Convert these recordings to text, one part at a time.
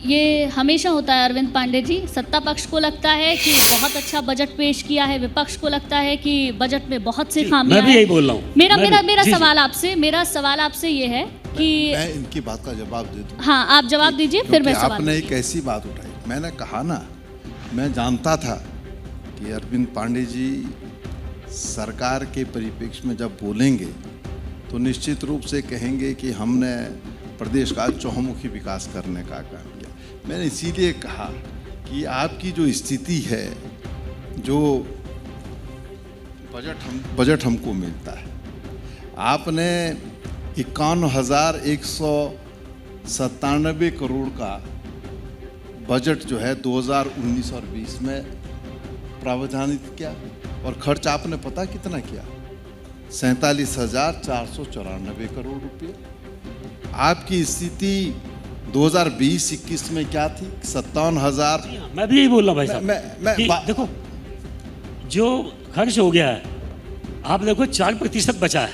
ये हमेशा होता है अरविंद पांडे जी। सत्ता पक्ष को लगता है कि बहुत अच्छा बजट पेश किया है, विपक्ष को लगता है कि बजट में बहुत सी खामियां हैं। मैं भी यही बोल रहा हूँ। मेरा सवाल आपसे ये है कि मैं इनकी बात का जवाब दे दूं। हाँ, आप जवाब दीजिए फिर मैं सवाल। आपने एक ऐसी बात उठाई, मैंने कहा ना, मैं जानता था कि अरविंद पांडे जी सरकार के परिप्रेक्ष्य में जब बोलेंगे तो निश्चित रूप से कहेंगे कि हमने प्रदेश का चहुमुखी विकास करने का काम किया। मैंने इसीलिए कहा कि आपकी जो स्थिति है, जो बजट हमको मिलता है, आपने 51,197 करोड़ का बजट जो है 2019 और 20 में प्रावधानित किया और खर्च आपने पता कितना किया? 47,494 करोड़ रुपये। आपकी स्थिति 2020-21 में क्या थी? 57,000। मैं भी यही बोल रहा हूँ भाई साहब। देखो जो खर्च हो गया है, आप देखो 4% बचा है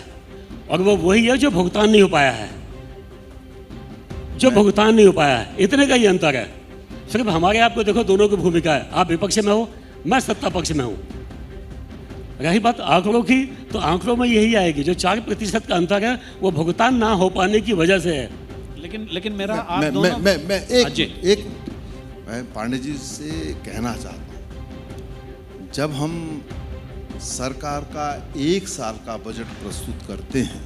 और वो वही है जो भुगतान नहीं हो पाया है, इतने का ही अंतर है। सिर्फ हमारे आपको देखो दोनों की भूमिका है, आप विपक्ष में हो, मैं सत्ता पक्ष में हूँ। रही बात आंकड़ों की, तो आंकड़ों में यही आएगी, जो 4% का अंतर है वो भुगतान ना हो पाने की वजह से है। लेकिन मेरा मैं पांडे जी से कहना चाहता हूँ, जब हम सरकार का 1 साल का बजट प्रस्तुत करते हैं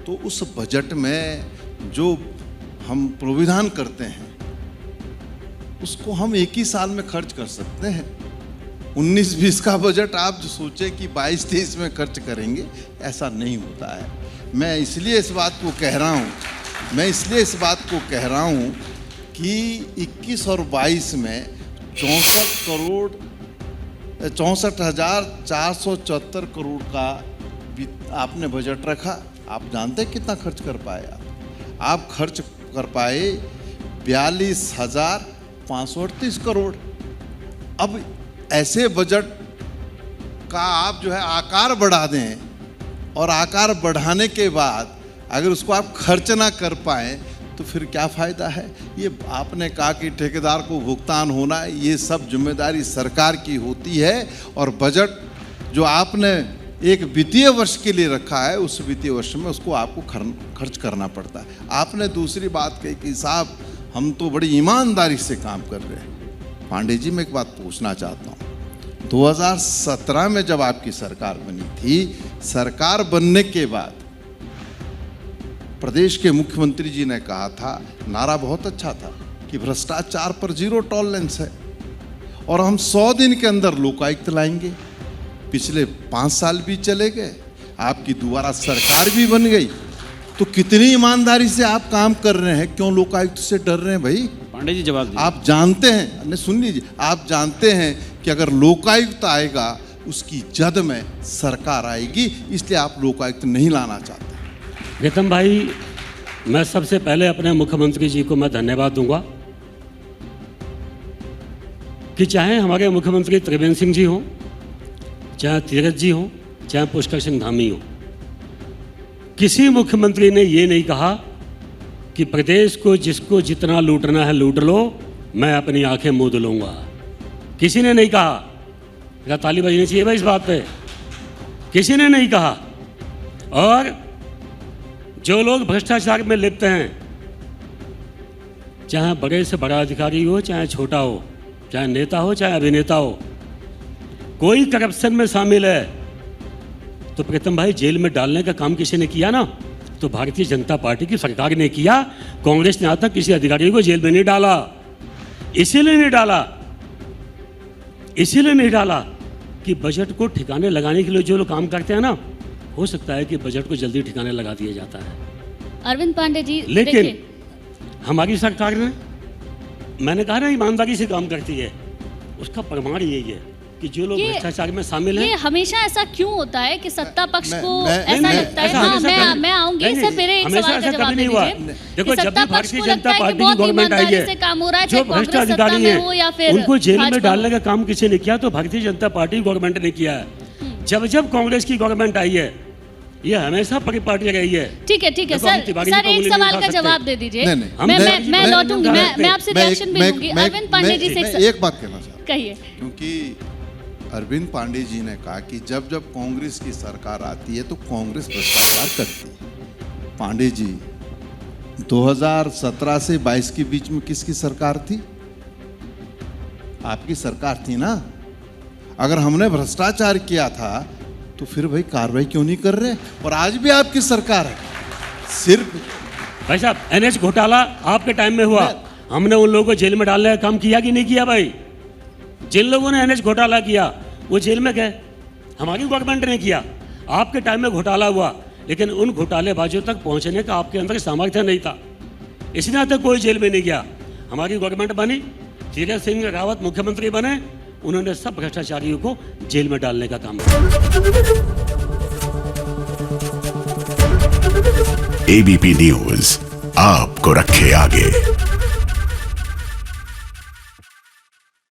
तो उस बजट में जो हम प्रावधान करते हैं उसको हम 1 ही साल में खर्च कर सकते हैं। 19-20 का बजट आप जो सोचे कि 22-23 में खर्च करेंगे, ऐसा नहीं होता है। मैं इसलिए इस बात को कह रहा हूँ कि 21 और 22 में 64,474 करोड़ का आपने बजट रखा। आप जानते हैं कितना खर्च कर पाए? आप खर्च कर पाए 42,538 करोड़। अब ऐसे बजट का आप जो है आकार बढ़ा दें और आकार बढ़ाने के बाद अगर उसको आप खर्च ना कर पाएँ तो फिर क्या फ़ायदा है? ये आपने कहा कि ठेकेदार को भुगतान होना, ये सब जिम्मेदारी सरकार की होती है और बजट जो आपने एक वित्तीय वर्ष के लिए रखा है, उस वित्तीय वर्ष में उसको आपको खर्च करना पड़ता है। आपने दूसरी बात कही कि साहब हम तो बड़ी ईमानदारी से काम कर रहे हैं। पांडे जी, मैं एक बात पूछना चाहता हूँ, 2017 में जब आपकी सरकार बनी थी, सरकार बनने के बाद प्रदेश के मुख्यमंत्री जी ने कहा था, नारा बहुत अच्छा था कि भ्रष्टाचार पर 0 टॉलरेंस है और हम 100 दिन के अंदर लोकायुक्त लाएंगे। पिछले 5 साल भी चले गए, आपकी दोबारा सरकार भी बन गई, तो कितनी ईमानदारी से आप काम कर रहे हैं? क्यों लोकायुक्त से डर रहे हैं भाई? पांडे जी जवाब दीजिए। आप जानते हैं, सुन लीजिए, आप जानते हैं कि अगर लोकायुक्त आएगा उसकी जद में सरकार आएगी, इसलिए आप लोकायुक्त नहीं लाना चाहते। गौतम भाई, मैं सबसे पहले अपने मुख्यमंत्री जी को मैं धन्यवाद दूंगा कि चाहे हमारे मुख्यमंत्री त्रिवेंद्र सिंह जी हो, चाहे तीरथ जी हो, चाहे पुष्कर सिंह धामी हो, किसी मुख्यमंत्री ने ये नहीं कहा कि प्रदेश को जिसको जितना लूटना है लूट लो, मैं अपनी आंखें मूंद लूंगा। किसी ने नहीं कहा। क्या ताली बजनी चाहिए भाई इस बात पे? किसी ने नहीं कहा। और जो लोग भ्रष्टाचार में लिप्त हैं, चाहे बड़े से बड़ा अधिकारी हो, चाहे छोटा हो, चाहे नेता हो, चाहे अभिनेता हो, कोई करप्शन में शामिल है तो प्रीतम भाई जेल में डालने का काम किसी ने किया ना? तो भारतीय जनता पार्टी की सरकार ने किया। कांग्रेस ने आज तक किसी अधिकारी को जेल में नहीं डाला। इसीलिए नहीं डाला कि बजट को ठिकाने लगाने के लिए जो लोग काम करते हैं ना, हो सकता है कि बजट को जल्दी ठिकाने लगा दिया जाता है। अरविंद पांडे जी, लेकिन हमारी सरकार ने, मैंने कहा ना, ईमानदारी से काम करती है। उसका प्रमाण यही है कि जो लोग भ्रष्टाचार में शामिल हैं। ये हमेशा ऐसा क्यों होता है कि सत्ता पक्ष को ऐसा लगता है? हाँ, मैं आऊंगी इससे पहले एक सवाल का जवाब दीजिए। देखो, जब भी भारतीय जनता पार्टी की गवर्नमेंट आई है, जो भ्रष्ट अधिकारी हैं उनको जेल में डालने का काम किसी ने किया तो भारतीय जनता पार्टी गवर्नमेंट ने किया है। जब कांग्रेस की गवर्नमेंट आई है ये हमेशा परिपाटी रही है। ठीक है देखो, हम सर तिवारी सर को एक उंगली नहीं सवाल उठा का सकते। जवाब दे दीजिए। नहीं, नहीं, हम मैं मैं- लौटूंगी, मैं आपसे रिएक्शन भी लूंगी। अरविंद पांडे जी से मैं एक बात कहना चाहता हूँ, कहिए। क्योंकि अरविंद पांडे जी ने कहा कि जब जब कांग्रेस की सरकार आती है तो कांग्रेस भ्रष्टाचार करती है। पांडे जी 2017 से 22 के बीच में किसकी सरकार थी? आपकी सरकार थी ना। अगर हमने भ्रष्टाचार किया था तो फिर भाई कार्रवाई क्यों नहीं कर रहे? और आज भी आपकी सरकार है। सिर्फ भाई साहब एनएच घोटाला आपके टाइम में हुआ, हमने उन लोगों को जेल में डालने का काम किया कि नहीं किया भाई? जिन लोगों ने एनएच घोटाला किया वो जेल में गए, हमारी गवर्नमेंट ने किया। आपके टाइम में घोटाला हुआ, लेकिन उन घोटालेबाजों तक पहुंचने का आपके अंदर सामर्थ्य नहीं था, इसलिए तक कोई जेल में नहीं गया। हमारी गवर्नमेंट बनी, तीरथ सिंह रावत मुख्यमंत्री बने, उन्होंने सब भ्रष्टाचारियों को जेल में डालने का काम किया। एबीपी न्यूज आपको रखे आगे।